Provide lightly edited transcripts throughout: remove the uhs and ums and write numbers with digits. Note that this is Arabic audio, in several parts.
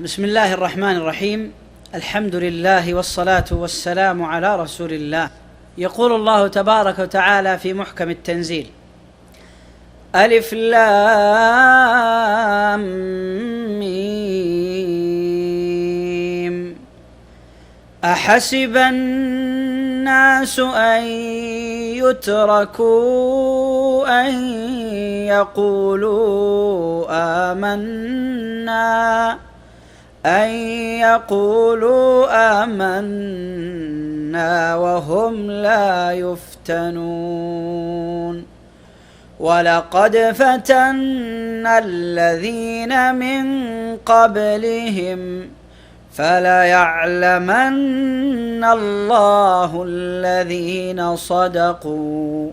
بسم الله الرحمن الرحيم. الحمد لله والصلاة والسلام على رسول الله. يقول الله تبارك وتعالى في محكم التنزيل: ألف لام ميم أحسب الناس أن يتركوا أن يقولوا آمنا وهم لا يفتنون ولقد فتنا الذين من قبلهم فليعلمن الله الذين صدقوا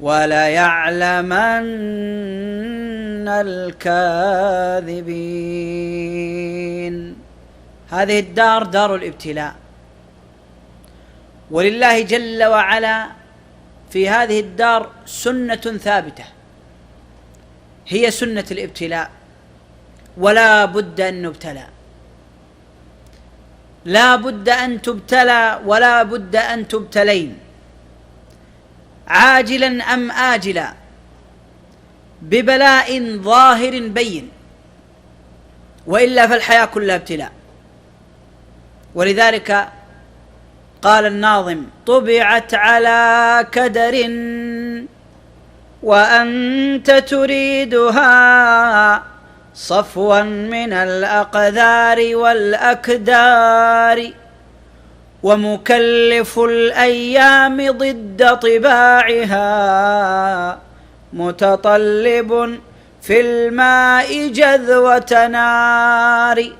وليعلمن الكاذبين. هذه الدار دار الابتلاء، ولله جل وعلا في هذه الدار سنة ثابتة هي سنة الابتلاء، ولا بد أن نبتلى، لا بد أن تبتلى ولا بد أن تبتلين، عاجلا أم آجلا، ببلاء ظاهر بين، وإلا فالحياة كلها ابتلاء. ولذلك قال الناظم: طبعت على كدر وأنت تريدها صفوا من الأقدار والأكدار، ومكلف الأيام ضد طباعها متطلب في الماء جذوة نار.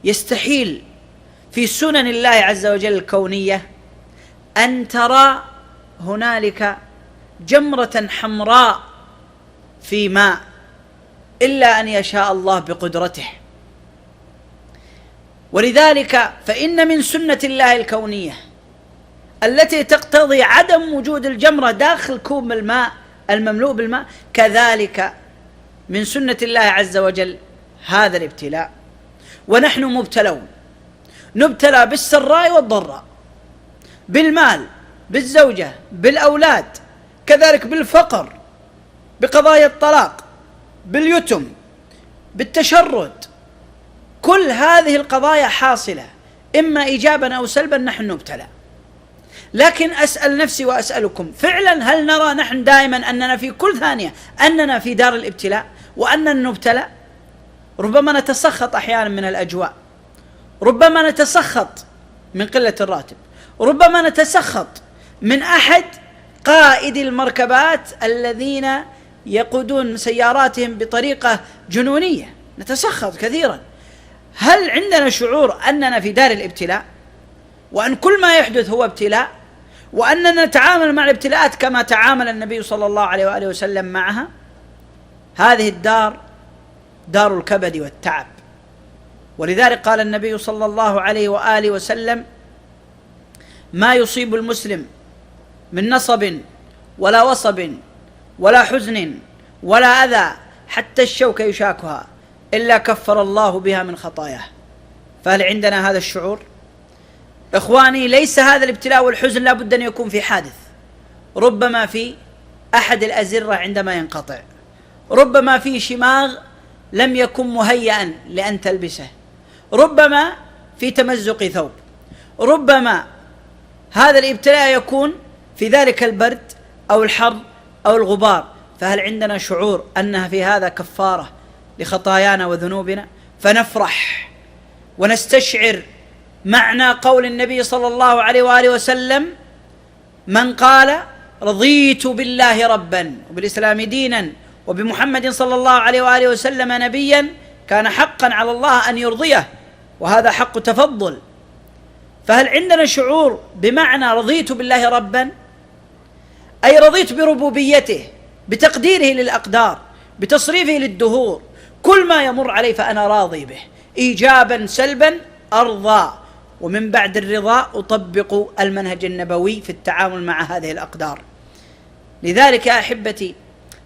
يستحيل في سنن الله عز وجل الكونية أن ترى هنالك جمرة حمراء في ماء إلا أن يشاء الله بقدرته. ولذلك فإن من سنة الله الكونية التي تقتضي عدم وجود الجمرة داخل كوب الماء المملوء بالماء، كذلك من سنة الله عز وجل هذا الابتلاء. ونحن مبتلون، نبتلى بالسراء والضراء، بالمال، بالزوجة، بالأولاد، كذلك بالفقر، بقضايا الطلاق، باليتم، بالتشرد. كل هذه القضايا حاصلة إما إيجابا أو سلبا، نحن نبتلى. لكن أسأل نفسي وأسألكم: فعلا هل نرى نحن دائما أننا في كل ثانية أننا في دار الابتلاء وأننا نبتلى؟ ربما نتسخط أحيانا من الأجواء، ربما نتسخط من قلة الراتب، ربما نتسخط من أحد قائد المركبات الذين يقودون سياراتهم بطريقة جنونية، نتسخط كثيرا. هل عندنا شعور أننا في دار الابتلاء، وأن كل ما يحدث هو ابتلاء، وأننا نتعامل مع الابتلاءات كما تعامل النبي صلى الله عليه وآله وسلم معها؟ هذه الدار دار الكبد والتعب. ولذلك قال النبي صلى الله عليه وآله وسلم: ما يصيب المسلم من نصب ولا وصب ولا حزن ولا أذى حتى الشوك يشاكها إلا كفر الله بها من خطاياه. فهل عندنا هذا الشعور؟ إخواني، ليس هذا الابتلاء والحزن لا بد أن يكون في حادث، ربما في أحد الأزرة عندما ينقطع، ربما في شماغ لم يكن مهيئا لأن تلبسه، ربما في تمزق ثوب، ربما هذا الابتلاء يكون في ذلك البرد أو الحر أو الغبار. فهل عندنا شعور أنها في هذا كفارة لخطايانا وذنوبنا؟ فنفرح ونستشعر معنى قول النبي صلى الله عليه وآله وسلم: من قال رضيت بالله ربا وبالإسلام دينا وبمحمد صلى الله عليه وآله وسلم نبيا كان حقا على الله أن يرضيه، وهذا حق تفضل. فهل عندنا شعور بمعنى رضيت بالله ربا؟ أي رضيت بربوبيته، بتقديره للأقدار، بتصريفه للدهور، كل ما يمر علي فأنا راضي به، إيجابا سلبا أرضى، ومن بعد الرضا أطبق المنهج النبوي في التعامل مع هذه الأقدار. لذلك يا أحبتي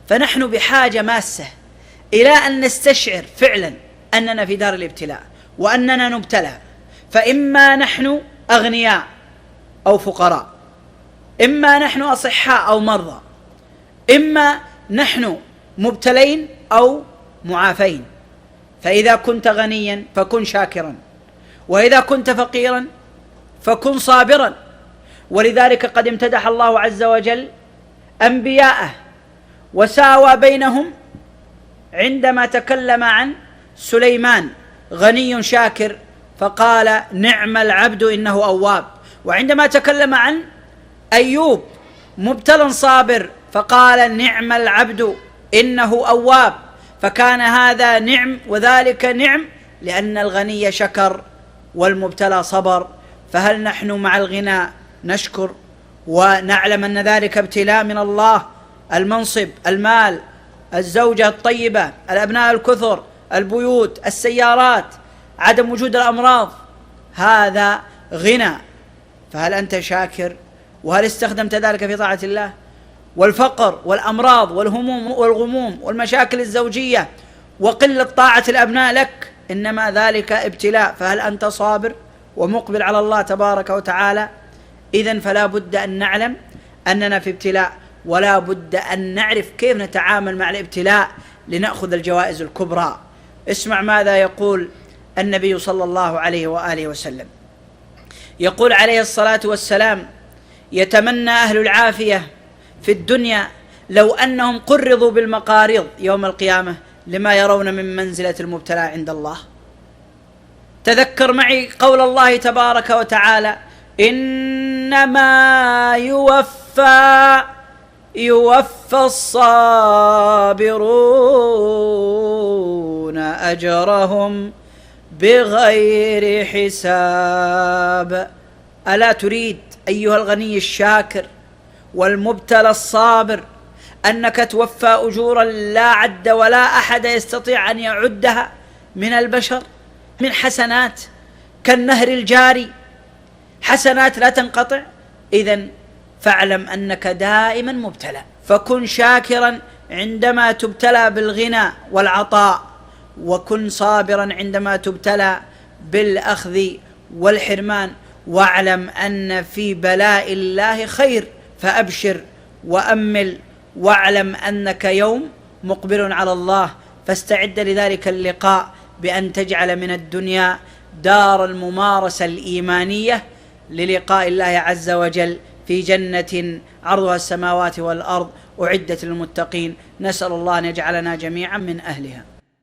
فنحن بحاجة ماسة إلى أن نستشعر فعلا أننا في دار الابتلاء وأننا نبتلى، فإما نحن أغنياء أو فقراء، إما نحن أصحاء أو مرضى، إما نحن مبتلين أو معافين. فإذا كنت غنيا فكن شاكرا، وإذا كنت فقيرا فكن صابرا. ولذلك قد امتدح الله عز وجل أنبياءه وساوى بينهم عندما تكلم عن سليمان غني شاكر فقال نعم العبد إنه أواب، وعندما تكلم عن أيوب مبتلى صابر فقال نعم العبد إنه أواب. فكان هذا نعم وذلك نعم لأن الغني شكر والمبتلى صبر. فهل نحن مع الغنى نشكر ونعلم أن ذلك ابتلاء من الله؟ المنصب، المال، الزوجة الطيبة، الأبناء الكثر، البيوت، السيارات، عدم وجود الأمراض، هذا غنى. فهل أنت شاكر؟ وهل استخدمت ذلك في طاعة الله؟ والفقر والأمراض والهموم والغموم والمشاكل الزوجية وقلة طاعة الأبناء لك، إنما ذلك ابتلاء. فهل أنت صابر ومقبل على الله تبارك وتعالى؟ إذن فلا بد أن نعلم أننا في ابتلاء، ولا بد أن نعرف كيف نتعامل مع الابتلاء لنأخذ الجوائز الكبرى. اسمع ماذا يقول النبي صلى الله عليه وآله وسلم. يقول عليه الصلاة والسلام: يتمنى أهل العافية في الدنيا لو أنهم قرضوا بالمقاريض يوم القيامة لما يرون من منزلة المبتلى عند الله. تذكر معي قول الله تبارك وتعالى: إنما يوفى الصابرون أجرهم بغير حساب. ألا تريد أيها الغني الشاكر والمبتلى الصابر أنك توفى أجورا لا عد ولا أحد يستطيع أن يعدها من البشر، من حسنات كالنهر الجاري، حسنات لا تنقطع؟ إذن فاعلم أنك دائما مبتلى، فكن شاكرا عندما تبتلى بالغنى والعطاء، وكن صابرا عندما تبتلى بالأخذ والحرمان، واعلم أن في بلاء الله خير، فأبشر وأمل واعلم أنك يوم مقبل على الله. فاستعد لذلك اللقاء بأن تجعل من الدنيا دار الممارسة الإيمانية للقاء الله عز وجل في جنة عرضها السماوات والأرض أعدت للمتقين. نسأل الله أن يجعلنا جميعا من أهلها.